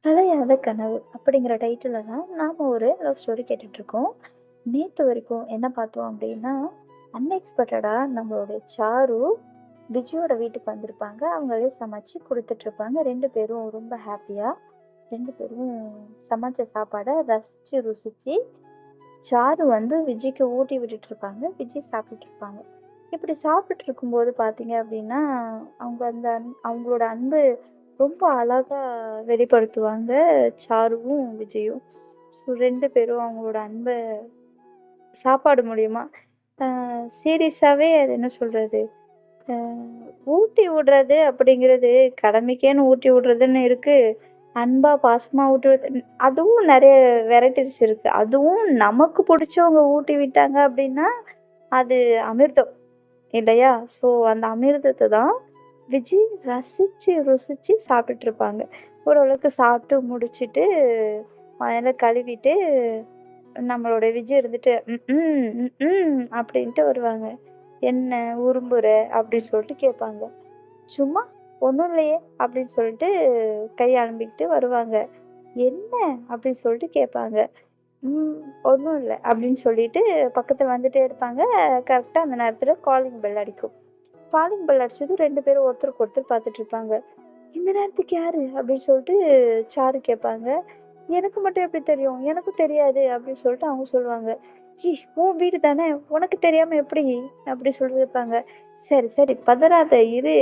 கலையாத கனவு அப்படிங்கிற டைட்டில்ல தான் நாம் ஒரு லவ் ஸ்டோரி கேட்டுட்ருக்கோம். நேற்று வரைக்கும் என்ன பார்த்தோம் அப்படின்னா, அன்எக்ஸ்பெக்டடாக நம்மளுடைய சாரு விஜயோட வீட்டுக்கு வந்திருப்பாங்க. அவங்களே சமைச்சு கொடுத்துட்ருப்பாங்க. ரெண்டு பேரும் ரொம்ப ஹாப்பியாக ரெண்டு பேரும் சமைச்ச சாப்பாடை ரசித்து ருசித்து சாரு விஜய்க்கு ஊட்டி விட்டுட்ருப்பாங்க. விஜய் சாப்பிட்டுட்ருப்பாங்க. இப்படி சாப்பிட்டுட்டு இருக்கும்போது பார்த்தீங்க அப்படின்னா, அவங்க அவங்களோட அன்பு ரொம்ப அழகா வெளிப்படுத்துவாங்க சாருவும், விஜயும். ஸோ 2 பேரும் அவங்களோட அன்ப சாப்பாடு மூலியமா சீரியஸாவே அது என்ன சொல்றது? அ ஊட்டி விடுறது அப்படிங்கிறது கடமைக்கேன்னு ஊட்டி விடுறதுன்னு இருக்கு. அன்பா, பாசமா ஊட்டி விடுறது அதுவும் நெறைய வெரைட்டிஸ் இருக்கு. அதுவும் நமக்கு புடிச்சவங்க ஊட்டி விட்டாங்க அப்படின்னா, அது அமிர்தம் இல்லையா? ஸோ அந்த அமிர்தத்த தான் விஜய் ரசிச்சு, ருசிச்சு சாப்பிட்டுருப்பாங்க. ஓரளவுக்கு சாப்பிட்டு முடிச்சுட்டு, வாயெல்லாம் கழுவிட்டு, நம்மளோட விஜய் இருந்துட்டு, அப்படின்ட்டு வருவாங்க. "என்ன உரும்புற?" அப்படின்னு சொல்லிட்டு கேட்பாங்க. "சும்மா ஒண்ணும் இல்லையே" அப்படின்னு சொல்லிட்டு கை அலம்பிக்கிட்டு வருவாங்க. "என்ன?" அப்படின்னு சொல்லிட்டு கேட்பாங்க. "ம் ஒண்ணும் இல்ல" அப்படின்னு சொல்லிட்டு பக்கத்துல வந்துட்டே இருப்பாங்க. கரெக்ட்டா அந்த நேரத்துல காலிங் பெல் அடிக்கும். காலிங் பெல் அடிச்சதும் 2 பேரும் ஒருத்தருக்கு ஒருத்தர் பார்த்துட்ருப்பாங்க. "இந்த நேரத்துக்கு யாரு?" அப்படின்னு சொல்லிட்டு சாரு கேட்பாங்க. "எனக்கு மட்டும் எப்படி தெரியும்? எனக்கும் தெரியாது" அப்படின்னு சொல்லிட்டு அவங்க சொல்லுவாங்க. உன் வீடு தானே! உனக்கு தெரியாம எப்படி?" அப்படி சொல்லிட்டு கேட்பாங்க. "சரி, சரி பதறாத இரு."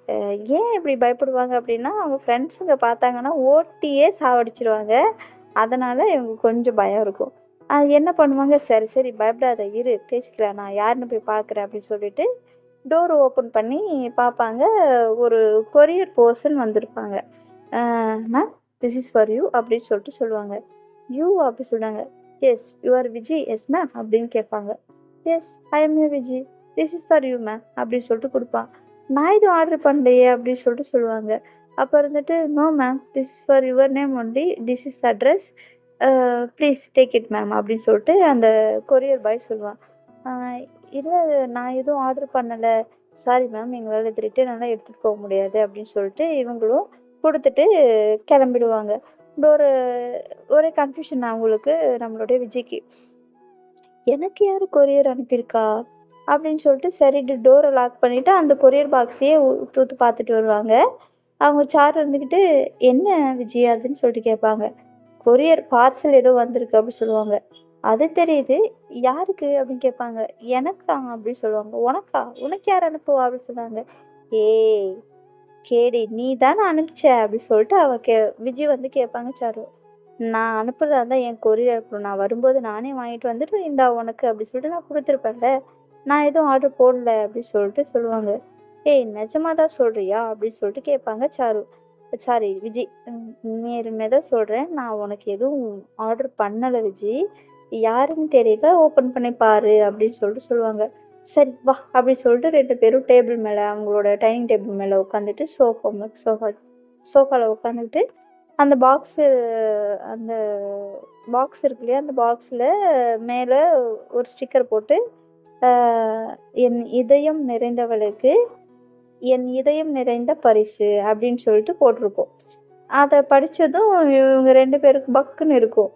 அ ஏன் இப்படி பயப்படுவாங்க அப்படின்னா, அவங்க ஃப்ரெண்ட்ஸுங்க பார்த்தாங்கன்னா ஓட்டியே சாவடிச்சுருவாங்க. அதனால இவங்களுக்கு கொஞ்சம் பயம் இருக்கும். அது என்ன பண்ணுவாங்க, "சரி, சரி பயப்படாத இரு, பேசிக்கலாம். நான் யாருன்னு போய் பார்க்குறேன்" அப்படின்னு சொல்லிட்டு டோர் ஓப்பன் பண்ணி பார்ப்பாங்க. ஒரு கொரியர் பெர்சன் வந்திருப்பாங்க. "Uh ma'am this is for you" அப்படின்னு சொல்லிட்டு சொல்லுவாங்க. "யூ" அப்படி சொன்னாங்க. "Yes you are Vijay. Yes ma'am" அப்படின்னு கேட்பாங்க. "Yes I am you Vijay. This is for you ma'am" அப்படின்னு சொல்லிட்டு குடுப்பான். "நான் எதுவும் ஆர்டர் பண்ணலையே" அப்படின்னு சொல்லிட்டு சொல்லுவாங்க. அப்போ இருந்துட்டு, "no ma'am this is for your name only. This is address. Please take it ma'am" அப்படின்னு சொல்லிட்டு அந்த கொரியர் பாய் சொல்லுவான். "அ இல்ல நான் எதுவும் ஆர்டர் பண்ணல. சாரி மேம் எங்களால இது ரிட்டர்ன் எடுத்துட்டு போக முடியாது" அப்படின்னு சொல்லிட்டு இவங்களும் குடுத்துட்டு கிளம்பிடுவாங்க. ஒரு ஒரே கன்ஃப்யூஷன் அவங்களுக்கு நம்மளுடைய விஜய்க்கு. "எனக்கு யாரு கொரியர் அனுப்பியிருக்கா?" அப்படின்னு சொல்லிட்டு சரின்ட்டு டோரை லாக் பண்ணிவிட்டு அந்த கொரியர் பாக்ஸையே உத்து உத்து பார்த்துட்டு வருவாங்க. அவங்க சாரு இருந்துக்கிட்டு, "என்ன விஜய் அதுன்னு?" சொல்லிட்டு கேட்பாங்க. "கொரியர் பார்சல் ஏதோ வந்திருக்கு" அப்படி சொல்லுவாங்க. "அது தெரியுது. யாருக்கு?" அப்படின்னு கேட்பாங்க. "எனக்கா?" அப்படின்னு சொல்லுவாங்க. "உனக்கா? உனக்கு யார் அனுப்புவா?" அப்படின்னு சொன்னாங்க. "ஏய் கேடி நீ தானே அனுப்பிச்ச" அப்படி சொல்லிட்டு விஜய் கேட்பாங்க சாரு. "நான் அனுப்புறதா இருந்தா என் கொரியர் அனுப்பணும். நான் வரும்போது நானே வாங்கிட்டு வந்துட்டு இந்தா உனக்கு அப்படி சொல்லிட்டு நான் குடுத்துருப்பேன்ல. நான் எதுவும் ஆர்டர் போடல" அப்படி சொல்லிட்டு சொல்லுவாங்க. "ஏய் நிஜமா தான் சொல்றியா?" அப்படின்னு சொல்லிட்டு கேட்பாங்க சாரு. சாரி விஜய். நேர்மையா தான் சொல்றேன். நான் உனக்கு எதுவும் ஆர்டர் பண்ணல விஜி. யாருன்னு தெரியல. ஓப்பன் பண்ணி பாரு அப்படின்னு சொல்லிட்டு சொல்லுவாங்க. சரி வா அப்படின்னு சொல்லிட்டு 2 பேரும் டேபிள் மேல அவங்களோட டைனிங் டேபிள் மேல உட்காந்துட்டு சோஃபால உட்காந்துக்கிட்டு அந்த அந்த பாக்ஸ் இருக்கு இல்லையா? அந்த பாக்ஸ்ல மேல ஒரு ஸ்டிக்கர் போட்டு, அ "என் இதயம் நிறைந்தவளுக்கு என் இதயம் நிறைந்த பரிசு" அப்படின்னு சொல்லிட்டு போட்டிருக்கும். அத படிச்சதும் இவங்க 2 பேருக்கு பக்குன்னு இருக்கும்.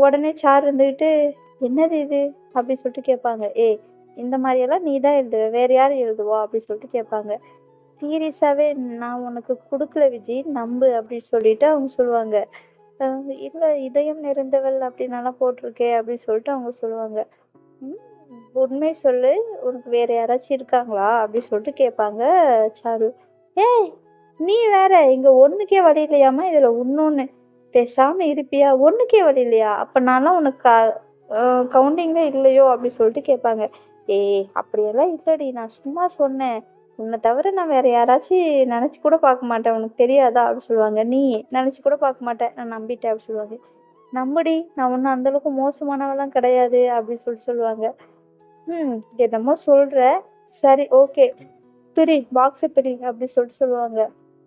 உடனே சார் இருந்துகிட்டு, "என்னது இது?" அப்படி சொல்லிட்டு கேட்பாங்க. "ஏய் இந்த மாரியெல்லாம் நீ தான் எழுதுவ. வேற யார் எழுதுவா?" அப்படி சொல்லிட்டு கேட்பாங்க. "சீரியஸாவே நான் உனக்கு குடுக்கல விஜி. நம்பு" அப்படின்னு சொல்லிட்டு அவங்க சொல்லுவாங்க. அ "இல்ல இதயம் நிறைந்தவள் அப்படின்னலாம் போட்டிருக்கே" அப்படின்னு சொல்லிட்டு அவங்க சொல்லுவாங்க. "ம் உண்மைய சொல்லு. உனக்கு வேற யாராச்சும் இருக்காங்களா?" அப்படின்னு சொல்லிட்டு கேட்பாங்க சாரு. "ஏய் நீ வேற இங்க 1க்கே வழி இல்லையாம்மா, இதுல இன்னொன்னு. பேசாம இருப்பியா? 1க்கே வழி இல்லையா? அப்ப நான்லாம் உனக்கு கவுண்டிங்ல இல்லையோ?" அப்படி சொல்லிட்டு கேட்பாங்க. "ஏய் அப்படியெல்லாம் இல்லடி. நான் சும்மா சொன்னேன். உன்ன தவிர நான் வேற யாராச்சும் நெனச்சு கூட பார்க்க மாட்டேன். உனக்கு தெரியாதா?" அப்படி சொல்லுவாங்க. "நீ நெனச்சு கூட பார்க்க மாட்ட. நான் நம்பிட்டேன்" அப்படி சொல்லுவாங்க. "நம்புடி. நான் ஒண்ணும் அந்த அளவுக்கு மோசமானவலாம் கிடையாது" அப்படின்னு சொல்லிட்டு சொல்லுவாங்க. என்னமோ சொல்ற. சரி ஓகே. பிரி பாக்ஸ பிரி அப்படி சொல்லிட்டு சொல்லுவாங்க.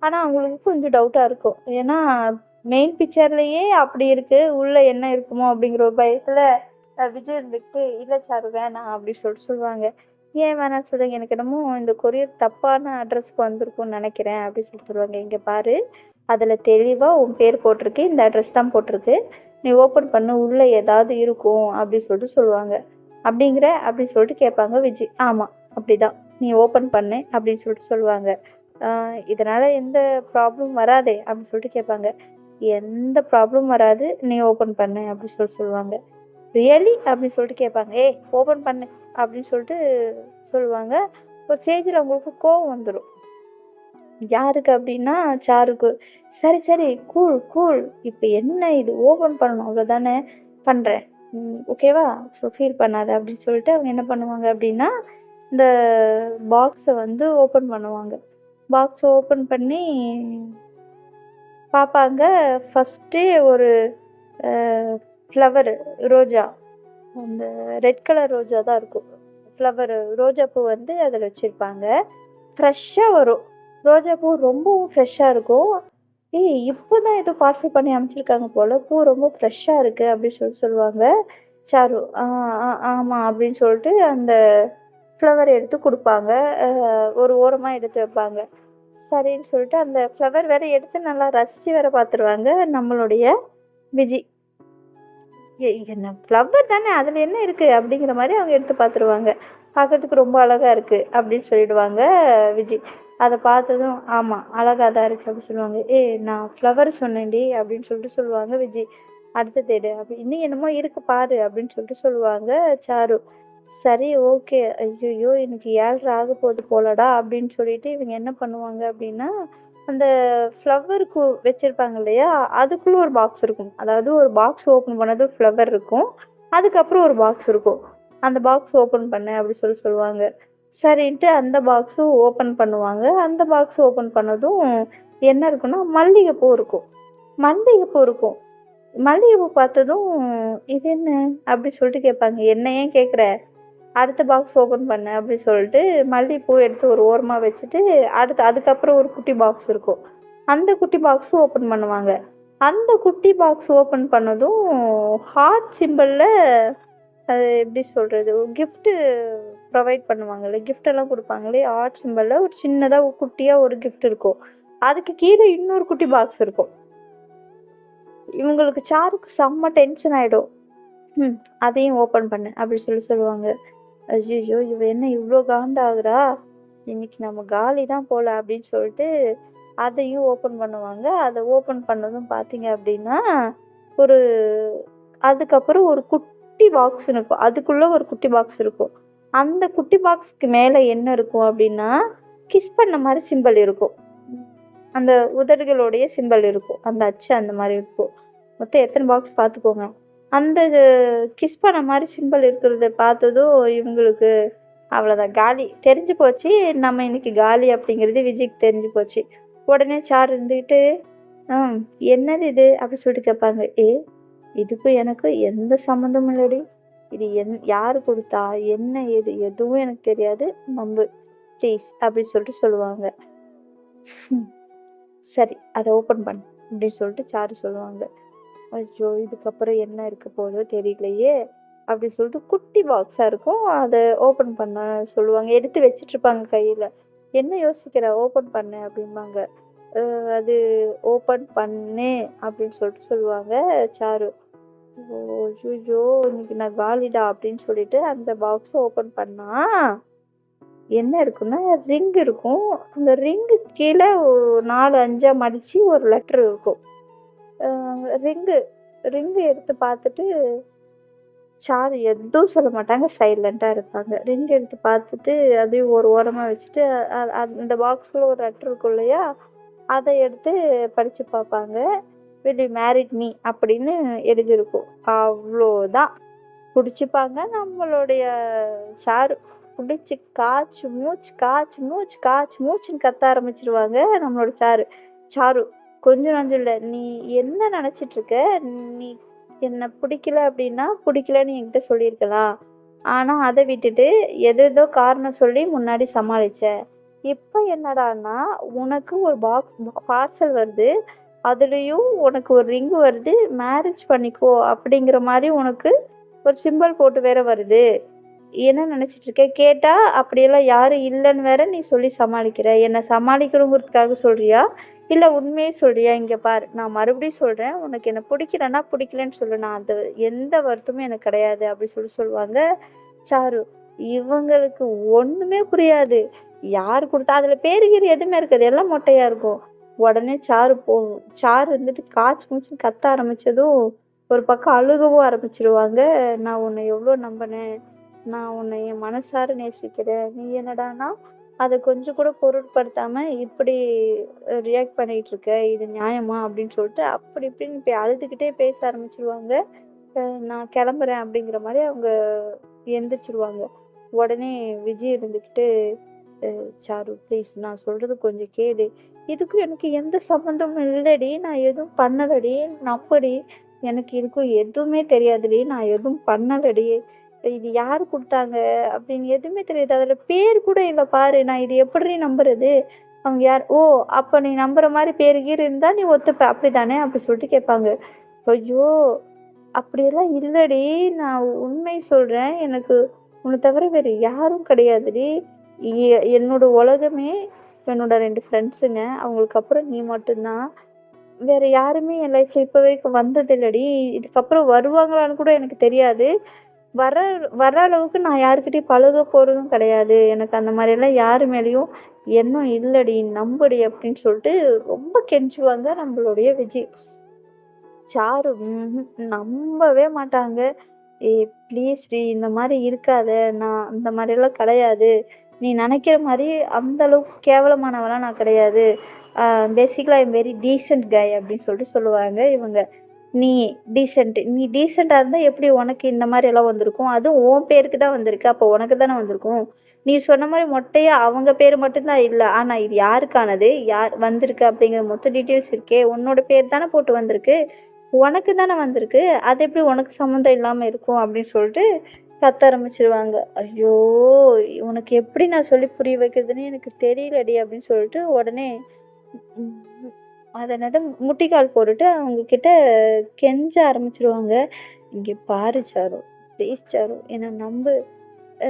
ஆனா, அவங்களுக்கு கொஞ்சம் டவுட்டா இருக்கும். ஏன்னா, மெயின் பிக்சர்லயே அப்படி இருக்கு. உள்ள என்ன இருக்குமோ அப்படிங்கிற ஒரு பயத்துல விஜய் இருந்துகிட்டு, "இல்ல சாரு வேணாம்" அப்படி சொல்லிட்டு சொல்லுவாங்க. "ஏன் வேணாம்னு சொல்றீங்க? எனக்கு என்னமோ இந்த கொரியர் தப்பான அட்ரஸ்க்கு வந்திருக்கும்னு நெனைக்கிறேன்" அப்படி சொல்லிட்டு சொல்லுவாங்க. "இங்க பாரு, அதில் தெளிவாக உன் பேர் போட்டிருக்கு, இந்த அட்ரஸ் தான் போட்டிருக்கு, நீ ஓப்பன் பண்ணு, உள்ளே ஏதாவது இருக்கும் அப்படி சொல்லிட்டு சொல்லுவாங்க. அப்படின்னு சொல்லிட்டு கேட்பாங்க விஜய். ஆமாம் அப்படிதான், நீ ஓப்பன் பண்ணு அப்படின்னு சொல்லிட்டு சொல்லுவாங்க. இதனால் எந்த ப்ராப்ளம் வராதே அப்படின்னு சொல்லிட்டு கேட்பாங்க. எந்த ப்ராப்ளம் வராது, நீ ஓப்பன் பண்ணு அப்படின்னு சொல்லுவாங்க. ரியலி அப்படின்னு சொல்லிட்டு கேட்பாங்க. ஏய் ஓப்பன் பண்ணு அப்படின்னு சொல்லிட்டு சொல்லுவாங்க. ஒரு ஸ்டேஜில் அவங்களுக்கு கோவம் வந்துடும். யாருக்கு அப்படின்னா சாருக்கு. சரி சரி கூல் கூல், இப்போ என்ன இது, ஓப்பன் பண்ணணும் அவ்வளோதானே, பண்ணுறேன், ஓகேவா, ஸோ ஃபீல் பண்ணாத அப்படின்னு சொல்லிட்டு அவங்க என்ன பண்ணுவாங்க அப்படின்னா இந்த பாக்ஸை வந்து ஓப்பன் பண்ணுவாங்க. பாக்ஸை ஓப்பன் பண்ணி பார்ப்பாங்க. ஃபஸ்ட்டே ஒரு ஃப்ளவர் ரோஜா, அந்த ரெட் கலர் ரோஜா தான் இருக்கும். ஃப்ளவர் ரோஜா பூ வந்து அதில் வச்சுருப்பாங்க. ஃப்ரெஷ்ஷாக வரும் ரோஜா பூ, ரொம்பவும் ஃப்ரெஷ்ஷாக இருக்கும். ஏய் இப்போ தான் ஏதோ பார்சல் பண்ணி அனுப்பிச்சிருக்காங்க போல், பூ ரொம்ப ஃப்ரெஷ்ஷாக இருக்குது அப்படின்னு சொல்லுவாங்க. சாரு ஆமாம் அப்படின்னு சொல்லிட்டு அந்த ஃப்ளவர் எடுத்து கொடுப்பாங்க. ஒரு ஓரமாக எடுத்து வைப்பாங்க. சரின்னு சொல்லிட்டு அந்த ஃப்ளவர் வேறு எடுத்து நல்லா ரசித்து வேறு பார்த்துருவாங்க நம்மளுடைய விஜி. என்ன ஃப்ளவர் தானே, அதில் என்ன இருக்குது அப்படிங்கிற மாதிரி அவங்க எடுத்து பார்த்துருவாங்க. பார்க்குறதுக்கு ரொம்ப அழகாக இருக்குது அப்படின்னு சொல்லிடுவாங்க விஜி. அதை பார்த்ததும் ஆமாம் அழகாக தான் இருக்குது அப்படின்னு சொல்லுவாங்க. நான் ஃப்ளவர் சொன்னேன்டி அப்படின்னு சொல்லிட்டு சொல்லுவாங்க விஜி. அடுத்த தேடு அப்படி இன்னும் என்னமோ இருக்குது பாரு அப்படின்னு சொல்லிட்டு சொல்லுவாங்க சாரு. சரி ஓகே, ஐயோ இன்னைக்கு 7:30 ஆக போகுது போலடா அப்படின்னு சொல்லிட்டு இவங்க என்ன பண்ணுவாங்க அப்படின்னா அந்த ஃப்ளவருக்கு வச்சுருப்பாங்க இல்லையா, அதுக்குள்ளே ஒரு பாக்ஸ் இருக்கும். அதாவது ஒரு பாக்ஸ் ஓப்பன் பண்ணது ஃப்ளவர் இருக்கும், அதுக்கப்புறம் ஒரு பாக்ஸ் இருக்கும். அந்த பாக்ஸ் ஓப்பன் பண்ண அப்படி சொல்லுவாங்க. சரின்ட்டு அந்த பாக்ஸும் ஓப்பன் பண்ணுவாங்க. அந்த பாக்ஸ் ஓப்பன் பண்ணதும் என்ன இருக்குன்னா மல்லிகைப்பூ இருக்கும். மல்லிகைப்பூ பார்த்ததும் இது என்ன அப்படி சொல்லிட்டு கேட்பாங்க. என்ன ஏன் கேட்குற, அடுத்த பாக்ஸ் ஓப்பன் பண்ண அப்படி சொல்லிட்டு மல்லிகைப்பூ எடுத்து ஒரு ஓரமாக வச்சுட்டு அதுக்கப்புறம் ஒரு குட்டி பாக்ஸ் இருக்கும். அந்த குட்டி பாக்ஸும் ஓப்பன் பண்ணுவாங்க. அந்த குட்டி பாக்ஸ் ஓப்பன் பண்ணதும் ஹார்ட் சிம்பிளில் அது எப்படி சொல்கிறது, கிஃப்ட்டு ப்ரொவைட் பண்ணுவாங்கல்ல, கிஃப்டெல்லாம் கொடுப்பாங்களே, ஹார்ட் சிம்பிளில் ஒரு சின்னதாக குட்டியாக ஒரு கிஃப்ட் இருக்கும். அதுக்கு கீழே இன்னொரு குட்டி பாக்ஸ் இருக்கும். இவங்களுக்கு சாருக்கு செம்ம டென்ஷன் ஆகிடும். அதையும் ஓப்பன் பண்ணு அப்படி சொல்லுவாங்க. ஐயோ இவ என்ன இவ்வளோ காண்டாகிறா, இன்னைக்கு நம்ம காலி தான் போல அப்படின்னு சொல்லிட்டு அதையும் ஓப்பன் பண்ணுவாங்க. அதை ஓப்பன் பண்ணதும் பார்த்தீங்க அப்படின்னா ஒரு அதுக்கப்புறம் ஒரு குட்டி பாக்ஸ் இருக்கும். அதுக்குள்ளே ஒரு குட்டி பாக்ஸ் இருக்கும். அந்த குட்டி பாக்ஸ்க்கு மேலே என்ன இருக்கும் அப்படின்னா கிஸ் பண்ண மாதிரி சிம்பிள் இருக்கும். அந்த உதடுகளுடைய சிம்பிள் இருக்கும், அந்த அச்சு அந்த மாதிரி இருக்கும். மொத்தம் எத்தனை பாக்ஸ் பார்த்துக்கோங்க. அந்த கிஸ் பண்ண மாதிரி சிம்பிள் இருக்கிறத பார்த்ததும் இவங்களுக்கு அவ்வளோதான், காலி தெரிஞ்சு போச்சு, நம்ம இன்னைக்கு காலி அப்படிங்கிறது விஜய்க்கு தெரிஞ்சு போச்சு. உடனே சார் இருந்துக்கிட்டு என்னது இது அப்படி சொல்லிட்டு கேட்பாங்க. இதுக்கும் எனக்கும் எந்த சம்மந்தமும் இல்லடி, இது யார் கொடுத்தா என்ன ஏது எதுவும் எனக்கு தெரியாது, நம்பு ப்ளீஸ் அப்படி சொல்லிட்டு சொல்லுவாங்க. சரி அதை ஓப்பன் பண்ணு அப்படின்னு சொல்லிட்டு சாரு சொல்லுவாங்க. ஐயோ இதுக்கப்புறம் என்ன இருக்க போதோ தெரியலையே அப்படி சொல்லிட்டு குட்டி பாக்ஸாக இருக்கும், அதை ஓப்பன் பண்ண சொல்லுவாங்க. எடுத்து வச்சிட்ருப்பாங்க கையில். என்ன யோசிக்கிற, ஓப்பன் பண்ணு அப்படிம்பாங்க. அது ஓப்பன் பண்ணு அப்படின்னு சொல்லிட்டு சொல்லுவாங்க சாரு. ஐயோ இன்னைக்கு நான் காலிடா அப்படின்னு சொல்லிட்டு அந்த பாக்ஸை ஓப்பன் பண்ணால் என்ன இருக்குன்னா ரிங் இருக்கும். அந்த ரிங்கு கீழே 4-5 மடித்து ஒரு லெட்ரு இருக்கும். ரிங்கு எடுத்து பார்த்துட்டு சாரு எதுவும் சொல்ல மாட்டாங்க, சைலண்ட்டாக இருப்பாங்க. ரிங் எடுத்து பார்த்துட்டு அதையும் ஒரு ஓரமாக வச்சுட்டு அந்த பாக்ஸில் ஒரு லெட்ரு இருக்கும் இல்லையா, அதை எடுத்து படித்து பார்ப்பாங்க. வில் யூ மேரிட் மீ அப்படின்னு எழுதியிருக்கும். அவ்வளோதான், பிடிச்சிப்பாங்க நம்மளுடைய சாரு. பிடிச்சி காய்ச்சி மூச்சுன்னு கத்த ஆரம்பிச்சிருவாங்க நம்மளோட சாரு. கொஞ்சம் நஞ்சம் இல்லை, நீ என்ன நினச்சிட்ருக்க, நீ என்னை பிடிக்கல அப்படின்னா பிடிக்கலன்னு என்கிட்ட சொல்லியிருக்கலாம், ஆனால் அதை விட்டுட்டு ஏதோ காரணம் சொல்லி முன்னாடி சமாளித்த. இப்போ என்னடான்னா உனக்கு ஒரு பார்சல் வருது, அதுலேயும் உனக்கு ஒரு ரிங் வருது, மேரேஜ் பண்ணிக்கோ அப்படிங்கிற மாதிரி உனக்கு ஒரு சிம்பிள் போட்டு வேற வருது. என்ன நினச்சிட்டு இருக்க? கேட்டா அப்படியெல்லாம் யாரும் இல்லைன்னு வேற நீ சொல்லி சமாளிக்கிற. என்ன சமாளிக்கணுங்கிறதுக்காக சொல்றியா? இல்ல உண்மையே சொல்றியா? இங்க பாரு, நான் மறுபடியும் சொல்றேன். உனக்கு என்ன பிடிக்கலன்னா பிடிக்கலன்னு சொல்லு. நான் அந்த எந்த வருத்தமும் எனக்கு கிடையாது அப்படி சொல்லுவாங்க சாரு. இவங்களுக்கு ஒண்ணுமே புரியாது. யார் குடுத்தா அதுல பேரு கீரு எதுவுமே இருக்காது. எல்லாம் மொட்டையா இருக்கும். உடனே சாரு வந்துட்டு காய்ச்சி மூச்சுன்னு கத்த ஆரம்பிச்சதும், ஒரு பக்கம் அழுகவும் ஆரம்பிச்சுருவாங்க. நான் உன்னை எவ்வளோ நம்பினேன். நான் உன்னை என் மனசார நேசிக்கிறேன். நீ என்னடான்னா, அத கொஞ்சம் கூட பொருட்படுத்தாம இப்படி ரியாக்ட் பண்ணிட்டு இருக்க. இது நியாயமா? அப்படின்னு சொல்லிட்டு அப்படி இப்படின்னு போய் அழுதுகிட்டே பேச ஆரம்பிச்சுருவாங்க. நான் கிளம்புறேன் அப்படிங்கிற மாரி அவங்க எந்திரிச்சுருவாங்க. உடனே விஜய் இருந்துக்கிட்டு, சாரு ப்ளீஸ் நான் சொல்றது கொஞ்சம் கேளு. இதுக்கும் எனக்கு எந்த சம்மந்தமும் இல்லடி. நான் எதுவும் பண்ணலடி. நம்புடி. எனக்கு இதுக்கும் எதுவுமே தெரியாதுடி. நான் எதுவும் பண்ணலடி. இது யாரு குடுத்தாங்க அப்படின்னு எதுவுமே தெரியாது. அதுல பேர் கூட இல்ல பாரு. நான் இது எப்புட்றீ நம்புறது? அவங்க யார்? ஓ! அப்ப நீ நம்புற மாரி பேரு கீறு இருந்தா நீ ஒத்துப்ப. அப்படிதானே? அப்படி சொல்லிட்டு கேட்பாங்க. ஐயோ! அப்படியெல்லாம் இல்லடி. நான் உண்மை சொல்றேன். எனக்கு உன்ன தவிர வேற யாரும் கிடையாதுடி. என்னோட உலகமே என்னோட 2 ஃப்ரெண்ட்ஸுங்க. அவங்களுக்கு அப்புறம் நீ மட்டும் தான். வேற யாருமே என் லைஃப்ல இப்ப வரைக்கும் வந்ததில்லடி. இதுக்கப்புறம் வருவாங்களான்னு கூட எனக்கு தெரியாது. வர வர அளவுக்கு நான் யார்கிட்டயும் பழக போறதும் கிடையாது. எனக்கு அந்த மாரியெல்லாம் யாரு மேலயும் எண்ணம் இல்லடி. நம்புடி அப்படின்னு சொல்லிட்டு ரொம்ப கெஞ்சுவாங்க நம்மளுடைய விஜய். சாரு நம்பவே மாட்டாங்க. ஏய் ப்ளீஸ்டி இந்த மாரி இருக்காத. நான் அந்த மாரியெல்லாம் கிடையாது. நீ நெனைக்கிற மாரி அந்த அளவுக்கு கேவலமானவலாம் நான் கிடையாது. பேசிக்கலா ஐ எம் வெரி டீசென்ட் காய் அப்படின்னு சொல்லிட்டு சொல்லுவாங்க இவங்க. நீ டீசெண்டா இருந்தா எப்படி உனக்கு இந்த மாரியெல்லாம் வந்திருக்கும்? அதுவும் உன் பேருக்கு தான் வந்திருக்கு. அப்போ உனக்கு தானே வந்திருக்கும். நீ சொன்ன மாரி மொட்டையா அவங்க பேரு மட்டும் தான் இல்ல. ஆனா இது யாருக்கானது? யார் வந்திருக்கு அப்படிங்கிற மொத்த டீட்டெயில்ஸ் இருக்கே. உன்னோட பேர் தானே போட்டு வந்திருக்கு. உனக்கு தானே வந்திருக்கு. அது எப்படி உனக்கு சம்மந்தம் இல்லாம இருக்கும்? அப்படின்னு சொல்லிட்டு கத்த ஆரம்பிச்சுருவாங்க. ஐயோ! உனக்கு எப்படி நான் சொல்லி புரிய வைக்கிறதுன்னு எனக்கு தெரியலடி அப்படின்னு சொல்லிட்டு உடனே ம் அது என்னது முட்டிக்கால் போட்டுட்டு அவங்க கிட்ட கெஞ்ச ஆரம்பிச்சுருவாங்க. "இங்க பாரு சாரு, ப்ளீஸ் சாரு என்ன நம்பு. அ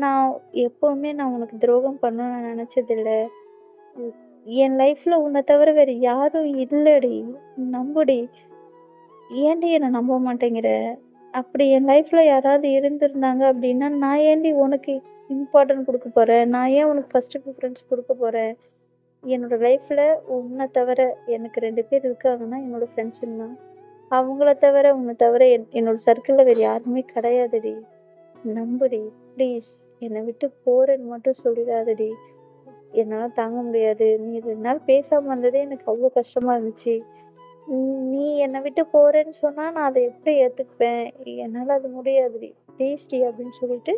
நான் எப்பவுமே நான் உனக்கு துரோகம் பண்ணணும்னு நான் நெனச்சதில்ல. ம் என் லைஃப்ல உன்ன தவிர வேற யாரும் இல்லடி. நம்புடி. ஏன்டி என்ன நம்ப மாட்டேங்கிற? அப்படி என் லைஃப்ல யாராவது இருந்திருந்தாங்க அப்படின்னா, நான் ஏன்டி உனக்கு இம்பார்ட்டன்ட் குடுக்க போறேன்? நான் ஏன் உனக்கு ஃபர்ஸ்ட்டு ப்ரிஃபரன்ஸ் குடுக்க போறேன்? என்னோட லைஃப்ல உன்ன தவிர எனக்கு 2 பேர் இருக்காங்கன்னா, என்னோட ஃப்ரெண்ட்ஸுங்க தான். அவங்கள தவிர, உன்ன தவிர என்னோட சர்க்கிள்ல வேற யாருமே கிடையாதுடி. நம்புடி. ப்ளீஸ் என்ன விட்டு போறேன்னு மட்டும் சொல்லிடாதடி. என்னால தாங்க முடியாது. நீ 2 நாள் பேசாம வந்ததே எனக்கு அவ்ளோ கஷ்டமா இருந்துச்சு. நீ என்ன விட்டு போறேன்னு சொன்னா, நான் அத எப்படி ஏத்துக்குப்பேன்? என்னால அது முடியாதுடி. ப்ளீஸ்டி அப்படின்னு சொல்லிட்டு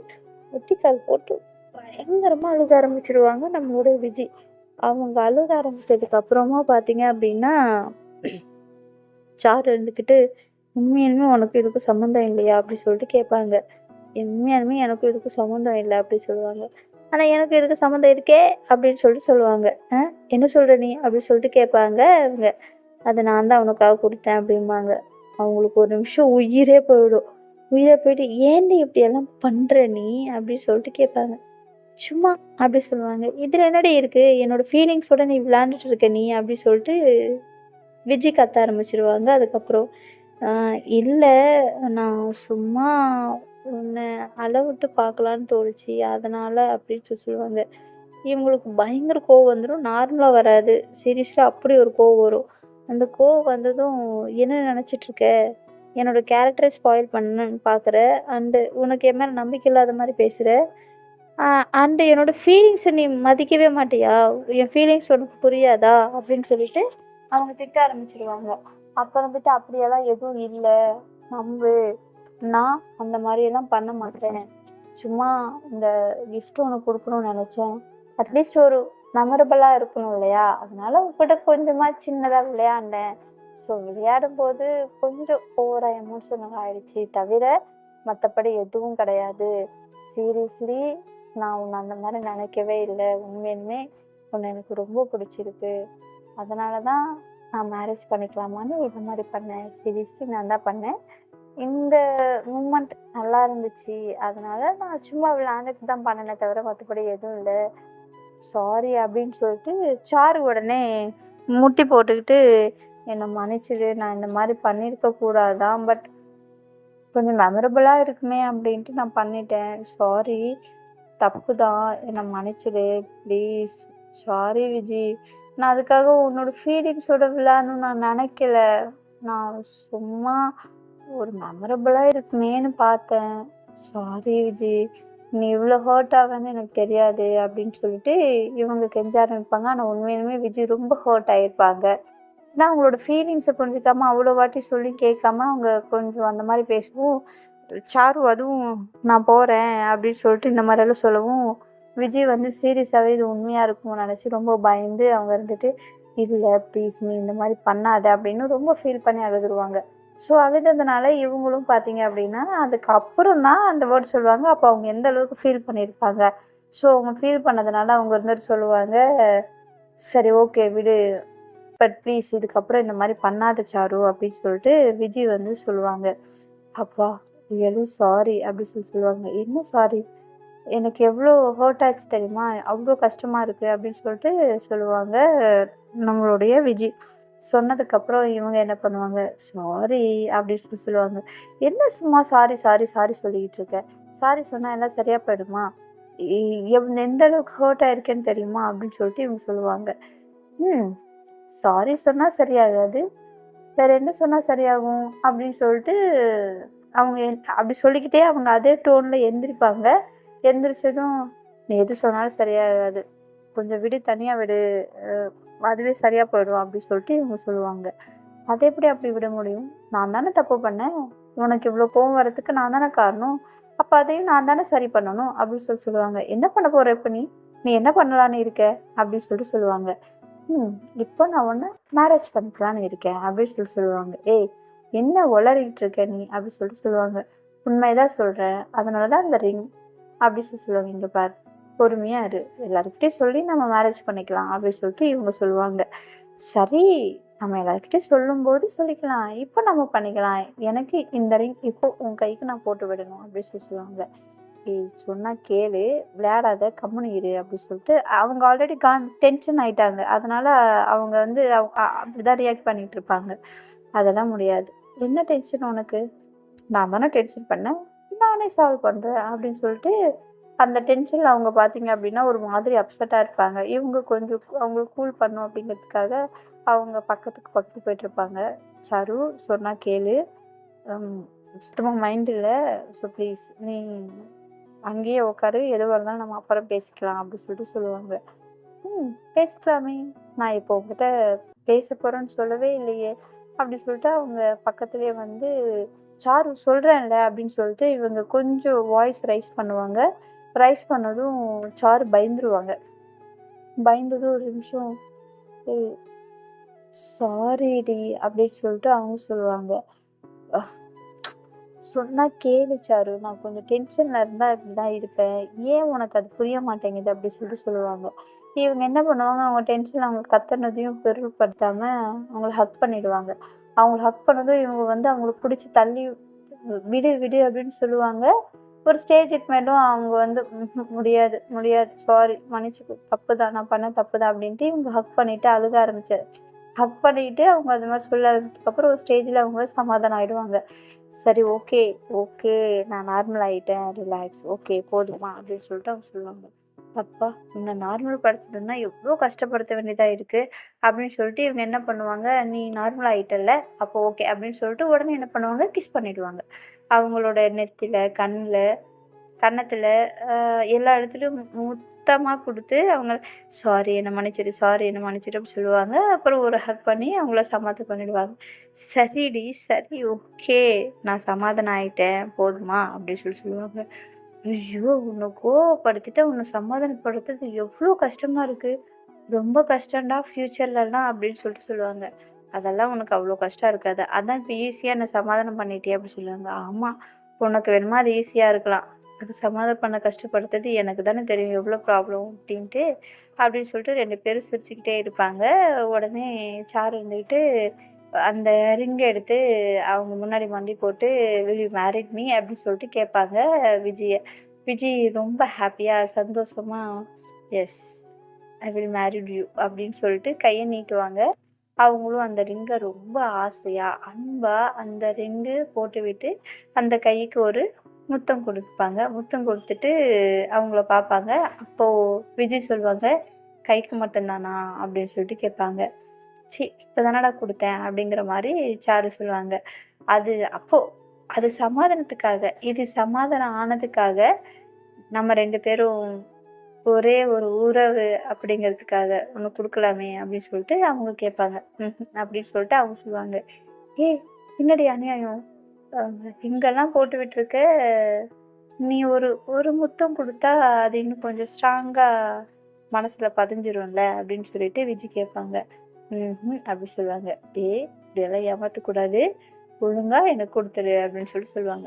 முட்டிக்கால் போட்டு பயங்கரமா அழுக ஆரம்பிச்சுருவாங்க நம்மளோட விஜி. அவங்க அழுக ஆரம்பிச்சதுக்கு அப்புறமா பார்த்தீங்க அப்படின்னா, சாரு இருந்துக்கிட்டு, "உண்மையாலுமே உனக்கும் இதுக்கும் சம்மந்தம் இல்லையா?" அப்படி சொல்லிட்டு கேட்பாங்க. "உண்மையாலுமே எனக்கும் இதுக்கும் சம்மந்தம் இல்ல" அப்படி சொல்லுவாங்க. "ஆனா எனக்கு இதுக்கு சம்மந்தம் இருக்கே" அப்படின்னு சொல்லிட்டு சொல்லுவாங்க. என்ன சொல்ற நீ?" அப்படின்னு சொல்லிட்டு கேட்பாங்க அவங்க. "அத நான் தான் உனக்காக குடுத்தேன்" அப்படிம்பாங்க. அவங்களுக்கு ஒரு நிமிஷம் உயிரே போயிடும். உயிரே போயிட்டு, "ஏன்டி இப்படியெல்லாம் பண்ற நீ?" அப்படின்னு சொல்லிட்டு கேட்பாங்க. "சும்மா" அப்படி சொல்லுவாங்க. "இதுல என்னடி இருக்கு? என்னோட ஃபீலிங்ஸோட நீ விளையாண்டுட்டு இருக்க நீ" அப்படி சொல்லிட்டு விஜி கத்த ஆரம்பிச்சுருவாங்க அதுக்கப்புறம். "அ இல்ல நான் சும்மா உன்ன அளவிட்டு பார்க்கலான்னு தோணுச்சு. அதனால" அப்படின்னு சொல்லுவாங்க. இவங்களுக்கு பயங்கர கோவம் வந்துரும். நார்மலா வராது. சீரியஸ்லி அப்படி ஒரு கோவம் வரும். அந்த கோவம் வந்ததும், "என்ன நெனச்சிட்டு இருக்க? என்னோட கேரக்டர ஸ்பாயில் பண்ணணும்னு பார்க்குற. அண்டு உனக்கு என் மேல நம்பிக்கை இல்லாத மாரி பேசுற. அ அண்டு என்னோட ஃபீலிங்ஸ நீ மதிக்கவே மாட்டியா? என் ஃபீலிங்ஸ் உனக்கு புரியாதா?" அப்படின்னு சொல்லிட்டு அவங்க திட்ட ஆரம்பிச்சுருவாங்க. அப்ப வந்துட்டு, "அப்படியெல்லாம் எதுவும் இல்ல. நம்பு. நான் அந்த மாரியெல்லாம் பண்ண மாட்டேன். சும்மா இந்த கிஃப்ட் உனக்கு குடுக்கணும்னு நெனச்சேன். அட்லீஸ்ட் ஒரு மெமரபிளா இருக்கணும் இல்லையா? அதனால உன்கிட்ட கொஞ்சமா சின்னதா விளையாண்டேன். ஸோ விளையாடும்போது கொஞ்சம் ஓவரா எமோஷனல் ஆயிடுச்சு தவிர, மத்தபடி எதுவும் கிடையாது. சீரியஸ்லி நான் உன்ன அந்த மாரி நெனைக்கவே இல்ல. உண்மையாலுமே உன்ன எனக்கு ரொம்ப பிடிச்சிருக்கு. அதனால தான் நான் மேரேஜ் பண்ணிக்கலாமான்னு இந்த மாரி பண்ணேன். சீரியஸ்லி நான் தான் பண்ணேன். இந்த மூமெண்ட் நல்லா இருந்துச்சு. அதனால நான் சும்மா விளையாண்டுட்டு தான் பண்ணுனே தவிர மத்தபடி எதுவும் இல்ல. சாரி அப்படின்னு சொல்லிட்டு சாரு உடனே முட்டி போட்டுக்கிட்டு, "என்ன மன்னிச்சிடு. நான் இந்த மாரி பண்ணியிருக்க கூடாது தான். பட் கொஞ்சம் மெமரபிளா இருக்குமே அப்படின்ட்டு நான் பண்ணிட்டேன். சாரி. தப்பு தான். என்ன மன்னிச்சிடு ப்ளீஸ். சாரி விஜி. நான் அதுக்காக உன்னோட ஃபீலிங்ஸோட விளையாடணும்னு நான் நெனைக்கல. நான் சும்மா ஒரு மெமரபிளா இருக்குமேன்னு பார்த்தேன். சாரி விஜி. நீ இவ்வளோ ஹர்ட் ஆவேன்னு எனக்கு தெரியாது" அப்படின்னு சொல்லிட்டு இவங்க கெஞ்ச ஆரம்பிப்பாங்க. ஆனா உண்மையிலுமே விஜி ரொம்ப ஹர்ட் ஆயிருப்பாங்க. ஏன்னா அவங்களோட ஃபீலிங்ஸை புரிஞ்சுக்காம அவ்வளோ வாட்டி சொல்லி கேட்காம அவங்க கொஞ்சம் அந்த மாதிரி பேசவும், சாரு அதுவும் "நான் போகிறேன்" அப்படின்னு சொல்லிட்டு இந்த மாதிரியெல்லாம் சொல்லவும், விஜய் வந்து சீரியஸாகவே இது உண்மையாக இருக்கும்னு நினச்சி ரொம்ப பயந்து அவங்க இருந்துட்டு, "இல்லை ப்ளீஸ் நீ இந்த மாதிரி பண்ணாத" அப்படின்னு ரொம்ப ஃபீல் பண்ணி அழுதுருவாங்க. ஸோ அழுததுனால இவங்களும் பார்த்தீங்க அப்படின்னா அதுக்கப்புறம் தான் அந்த வேர்ட் சொல்லுவாங்க. அப்போ அவங்க எந்த அளவுக்கு ஃபீல் பண்ணியிருப்பாங்க. ஸோ அவங்க ஃபீல் பண்ணதுனால அவங்க இருந்துட்டு சொல்லுவாங்க, "சரி ஓகே விடு. பட் ப்ளீஸ் இதுக்கப்புறம் இந்த மாதிரி பண்ணாத சாரு" அப்படின்னு சொல்லிட்டு விஜய் வந்து சொல்லுவாங்க. "அப்பா ரியலி சாரி" அப்படி சொல்லுவாங்க. "என்ன சாரி? எனக்கு எவ்வளோ ஹர்ட் ஆச்சு தெரியுமா? அவ்வளோ கஷ்டமாக இருக்குது" அப்படின்னு சொல்லிட்டு சொல்லுவாங்க நம்மளுடைய விஜய். சொன்னதுக்கப்புறம் இவங்க என்ன பண்ணுவாங்க, "சாரி" அப்படின்னு சொல்லுவாங்க. "என்ன சும்மா சாரி சாரி சாரி சொல்லிக்கிட்டு இருக்க? சாரி சொன்னால் எல்லாம் சரியாக போயிடுமா? எந்த அளவுக்கு ஹர்ட் ஆயிருக்கேன்னு தெரியுமா?" அப்படின்னு சொல்லிட்டு இவங்க சொல்லுவாங்க. ம் சாரி சொன்னால் சரியாகாது, வேற என்ன சொன்னால் சரியாகும் அப்படின்னு சொல்லிட்டு அவங்க அப்படி சொல்லிக்கிட்டே அவங்க அதே டோனில் எந்திரிப்பாங்க. எந்திரிச்சதும், "நீ எது சொன்னாலும் சரியாகாது. கொஞ்சம் விடு, தனியாக விடு. அதுவே சரியாக போயிடும்" அப்படி சொல்லிட்டு இவங்க சொல்லுவாங்க. "அது எப்படி அப்படி விட முடியும்? நான் தானே தப்பு பண்ணேன். உனக்கு இவ்வளோ கோவம் வரதுக்கு நான் தானே காரணம். அப்போ அதையும் நான் தானே சரி பண்ணணும்" அப்படின்னு சொல்லுவாங்க. "என்ன பண்ண போகிற இப்போ நீ? நீ என்ன பண்ணலான்னு இருக்க?" அப்படின்னு சொல்லிட்டு சொல்லுவாங்க. "இப்போ நான் உன்னை மேரேஜ் பண்ணிக்கலான்னு இருக்கேன்" அப்படின்னு சொல்லுவாங்க. "ஏய் என்ன உளறிக்கிட்டு இருக்க நீ?" அப்படின்னு சொல்லிட்டு சொல்லுவாங்க. "உண்மைதான் சொல்கிறேன். அதனால தான் இந்த ரிங்" அப்படி சொல்லுவாங்க. "இங்கே பார், பொறுமையா இரு. எல்லாருக்கிட்டையும் சொல்லி நம்ம மேரேஜ் பண்ணிக்கலாம்" அப்படின்னு சொல்லிட்டு இவங்க சொல்லுவாங்க. "சரி, நம்ம எல்லாருக்கிட்டையும் சொல்லும்போது சொல்லிக்கலாம். இப்போ நம்ம பண்ணிக்கலாம். எனக்கு இந்த ரிங் இப்போ உன் கைக்கு நான் போட்டு விடணும்" அப்படின்னு சொல்லுவாங்க. "ஏய் சொன்னா கேளு, விளையாடாத, கம்முனு இரு" அப்படி சொல்லிட்டு அவங்க ஆல்ரெடி டென்ஷன் ஆயிட்டாங்க. அதனால அவங்க வந்து அப்படிதான் ரியாக்ட் பண்ணிட்டு இருப்பாங்க. "அதெல்லாம் முடியாது. என்ன டென்ஷன் உனக்கு? நான் தானே டென்ஷன் பண்ணேன். நானே சால்வ் பண்ணுறேன்" அப்படின்னு சொல்லிட்டு அந்த டென்ஷனில் அவங்க பார்த்தீங்க அப்படின்னா ஒரு மாதிரி அப்செட்டாக இருப்பாங்க. இவங்க கொஞ்சம் அவங்கள கூல் பண்ணும் அப்படிங்கிறதுக்காக அவங்க பக்கத்து போயிட்டுருப்பாங்க. "சாரு சொன்னா கேளு. சுத்தமாக மைண்ட் இல்லை. ஸோ ப்ளீஸ் நீ அங்கேயே உட்காரு. எதுவாக இருந்தாலும் நம்ம அப்புறம் பேசிக்கலாம்" அப்படி சொல்லிட்டு சொல்லுவாங்க. பேசிக்கலாமே. நான் இப்போ உங்ககிட்ட பேச போகிறேன்னு சொல்லவே இல்லையே" அப்படி சொல்லிட்டு அவங்க பக்கத்துலேயே வந்து, "சாரு சொல்கிறேன்ல" அப்படின்னு சொல்லிட்டு இவங்க கொஞ்சம் வாய்ஸ் ரைஸ் பண்ணுவாங்க. ரைஸ் பண்ணதும் சாரு பயந்துருவாங்க. பயந்ததும் ஒரு நிமிஷம், "ஏய் சாரிடி" அப்படின்னு சொல்லிட்டு அவங்க சொல்லுவாங்க. "சொன்னா கேளு சாரு. நான் கொஞ்சம் டென்ஷன்ல இருந்தா இப்படிதான் இருப்பேன். ஏன் உனக்கு அது புரிய மாட்டேங்குது" அப்படி சொல்லிட்டு சொல்லுவாங்க. இவங்க என்ன பண்ணுவாங்க, அவங்க டென்ஷன்ல அவங்க கத்துனதையும் பொருட்படுத்தாம அவங்கள ஹக் பண்ணிடுவாங்க. அவங்கள ஹக் பண்ணதும் இவங்க வந்து அவங்கள பிடிச்சி தள்ளி, "விடு விடு" அப்படின்னு சொல்லுவாங்க. ஒரு ஸ்டேஜுக்கு மேலும் அவங்க வந்து, முடியாது முடியாது. சாரி மன்னிச்சுக்கோ. தப்பு தான். நான் பண்ண தப்பு தான்" அப்படின்ட்டு இவங்க ஹக் பண்ணிட்டு அழுக ஆரம்பிச்சாரு. ஹக் பண்ணிக்கிட்டு அவங்க அது மாதிரி சொல்ல ஆரம்பிச்சதுக்கப்புறம் ஒரு ஸ்டேஜில் அவங்க சமாதானம் ஆகிடுவாங்க. "சரி ஓகே ஓகே, நான் நார்மல் ஆகிட்டேன். ரிலாக்ஸ். ஓகே போதுமா" அப்படின்னு சொல்லிட்டு அவங்க சொல்லுவாங்க. "அப்பா உன்னை நார்மல் படுத்தணும்னா எவ்வளோ கஷ்டப்படுத்த வேண்டியதாக இருக்குது" அப்படின்னு சொல்லிட்டு இவங்க என்ன பண்ணுவாங்க, "நீ நார்மல் ஆகிட்டல்ல, அப்போ ஓகே" அப்படின்னு சொல்லிட்டு உடனே என்ன பண்ணுவாங்க, கிஸ் பண்ணிவிடுவாங்க. அவங்களோட நெத்தியில், கண்ணில், கன்னத்தில், எல்லா இடத்துலையும் மொத்தமாக கொடுத்து அவங்க, "சாரி என்ன மன்னிச்சிடு, சாரி என்ன மன்னிச்சிடு" அப்படின்னு சொல்லுவாங்க. அப்புறம் ஒரு ஹக் பண்ணி அவங்கள சமாதானம் பண்ணிடுவாங்க. "சரிடி சரி ஓகே, நான் சமாதானம் ஆயிட்டேன் போதுமா" அப்படின்னு சொல்லுவாங்க. "ஐயோ உன்னை கோவப்படுத்திட்டு உன்னை சமாதானப்படுத்துறது எவ்வளோ கஷ்டமாக இருக்குது. ரொம்ப கஷ்டம்டா ஃப்யூச்சர்லலாம்" அப்படின்னு சொல்லிட்டு சொல்லுவாங்க. "அதெல்லாம் உனக்கு அவ்வளோ கஷ்டம் இருக்காது. அதான் இப்போ ஈஸியாக என்னை சமாதானம் பண்ணிட்டியே" அப்படி சொல்லுவாங்க. "ஆமாம், உனக்கு வேணுமா அது ஈஸியாக இருக்கலாம். அது சமாதானம் பண்ண கஷ்டப்படுத்துறது எனக்கு தானே தெரியும் எவ்வளோ ப்ராப்ளம்" அப்படின்ட்டு அப்படின்னு சொல்லிட்டு 2 பேரும் சிரிச்சுக்கிட்டே இருப்பாங்க. உடனே சாரு இருந்துக்கிட்டு, அந்த ரிங் எடுத்து அவங்க முன்னாடி மண்டி போட்டு வில் யூ மேரிட் மீ அப்படின்னு சொல்லிட்டு கேட்பாங்க விஜயை. விஜய் ரொம்ப ஹாப்பியாக சந்தோஷமாக yes I will married you அப்படின்னு சொல்லிட்டு கையை நீட்டுவாங்க. அவங்களும் அந்த ரிங்கை ரொம்ப ஆசையாக அன்பாக அந்த ரிங்கு போட்டுவிட்டு அந்த கைக்கு ஒரு முத்தம் கொடுப்பாங்க. முத்தம் கொடுத்துட்டு அவங்கள பார்ப்பாங்க. அப்போது விஜய் சொல்லுவாங்க, கைக்கு மட்டும்தானா அப்படின்னு சொல்லிட்டு கேட்பாங்க. சி இப்போ தானடா கொடுத்தேன் அப்படிங்கிற மாதிரி சாரு சொல்லுவாங்க. அது சமாதானத்துக்காக, இது சமாதானம் ஆனதுக்காக நம்ம 2 பேரும் ஒரே ஒரு உறவு அப்படிங்கிறதுக்காக ஒன்று கொடுக்கலாமே அப்படின்னு சொல்லிட்டு அவங்க கேட்பாங்க. அப்படின்னு சொல்லிட்டு அவங்க சொல்லுவாங்க, ஏய் பின்னாடி அநியாயம், இங்கெல்லாம் போட்டு விட்டுருக்க, நீ ஒரு ஒரு முத்தம் கொடுத்தா அது இன்னும் கொஞ்சம் ஸ்ட்ராங்காக மனசில் பதிஞ்சிரும்ல அப்படின்னு சொல்லிட்டு விஜய் கேட்பாங்க. அப்படி சொல்லுவாங்க. இப்படியெல்லாம் ஏமாற்றக்கூடாது, ஒழுங்காக எனக்கு கொடுத்துரு அப்படின்னு சொல்லிட்டு சொல்லுவாங்க.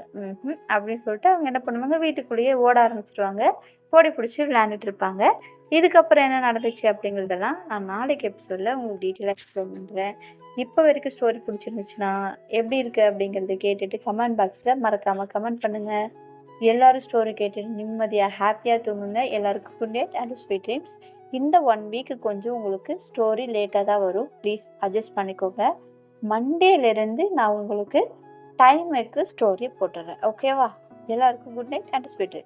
அப்படின்னு சொல்லிட்டு அவங்க என்ன பண்ணுவாங்க, வீட்டுக்குள்ளேயே ஓட ஆரம்பிச்சிடுவாங்க. ஓடி பிடிச்சி விளையாண்டுட்டு இருப்பாங்க. இதுக்கப்புறம் என்ன நடந்துச்சு அப்படிங்கிறதெல்லாம் நான் நாளைக்கு எபிசோடில் உங்களுக்கு டீட்டெயிலாக எக்ஸ்பிளைன் பண்ணுறேன். இப்போ வரைக்கும் ஸ்டோரி பிடிச்சிருந்துச்சுன்னா எப்படி இருக்குது அப்படிங்கிறத கேட்டுட்டு கமெண்ட் பாக்ஸில் மறக்காமல் கமெண்ட் பண்ணுங்கள். எல்லோரும் ஸ்டோரி கேட்டுட்டு நிம்மதியாக ஹாப்பியாக தூங்குங்க. எல்லாருக்கும் good night and sweet dreams. இந்த 1 வீக்கு கொஞ்சம் உங்களுக்கு ஸ்டோரி லேட்டாக தான் வரும், ப்ளீஸ் அட்ஜஸ்ட் பண்ணிக்கோங்க. மண்டேலேருந்து நான் உங்களுக்கு டைமுக்கு ஸ்டோரி போட்டுறேன், ஓகேவா? எல்லாருக்கும் good night and sweet dreams.